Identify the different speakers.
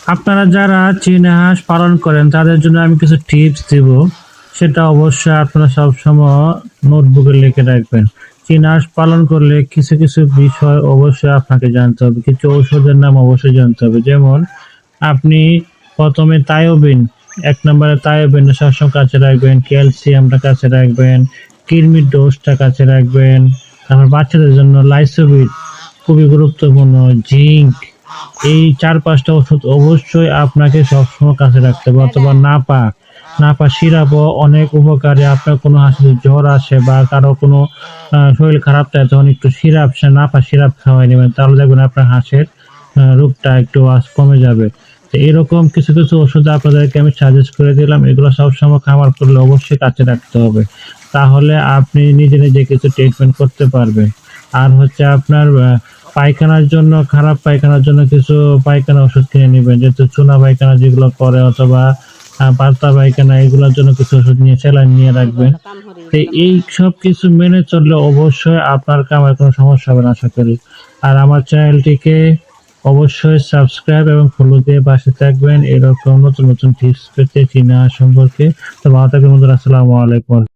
Speaker 1: আপনারা যারা চীনা হাঁস পালন করেন তাদের জন্য আমি কিছু টিপস দিব, সেটা অবশ্যই আপনারা সবসময় নোটবুকে লিখে রাখবেন। চীনা হাঁস পালন করলে কিছু কিছু বিষয় অবশ্যই আপনাকে জানতে হবে, কিছু ঔষধের নাম অবশ্যই জানতে হবে। যেমন আপনি প্রথমে তায়োবিন, ১ নম্বরে তায়োবিনটা সবসময় কাছে রাখবেন, ক্যালসিয়ামটা কাছে রাখবেন, কৃমির ডোজটা কাছে রাখবেন। তারপর বাচ্চাদের জন্য লাইসোবিট খুবই গুরুত্বপূর্ণ, জিঙ্ক, এই ৪-৫টা ওষুধ অবশ্যই আপনাকে সবসময় কাছে রাখতে হবে। অথবা নাপা, নাপা সিরাপও অনেক উপকারী। আপনার কোনো হাঁসের যদি জ্বর আসে বা কারো কোনো শরীর খারাপ থাকে তখন একটু সিরাপ, নাপা সিরাপ খাওয়াই নেবেন, তাহলে দেখবেন আপনার হাঁসের রোগটা একটু কমে যাবে। তো এরকম কিছু কিছু ওষুধ আপনাদেরকে আমি সাজেস্ট করে দিলাম, এগুলো সবসময় খাবার করলে অবশ্যই কাছে রাখতে হবে, তাহলে আপনি নিজে নিজে কিছু ট্রিটমেন্ট করতে পারবেন। আর হচ্ছে আপনার পায়খানার জন্য, খারাপ পায়খানার জন্য কিছু পায়খানা ওষুধ কিনে নেবেন, যেহেতু চুনা পায়খানা যেগুলো করে, অথবা পাতলা পায়খানা, এগুলোর জন্য কিছু ওষুধ নিয়ে স্যালাইন নিয়ে রাখবেন। তো এই সব কিছু মেনে চললে অবশ্যই আপনার কামার কোনো সমস্যা হবে না আশা করি। আর আমার চ্যানেলটিকে অবশ্যই সাবস্ক্রাইব এবং ফলো দিয়ে পাশে থাকবেন এরকম নতুন নতুন টিপস পেতে চীনা সম্পর্কে। তো ভালো থাকবেন বন্ধুরা, আসসালামু আলাইকুম।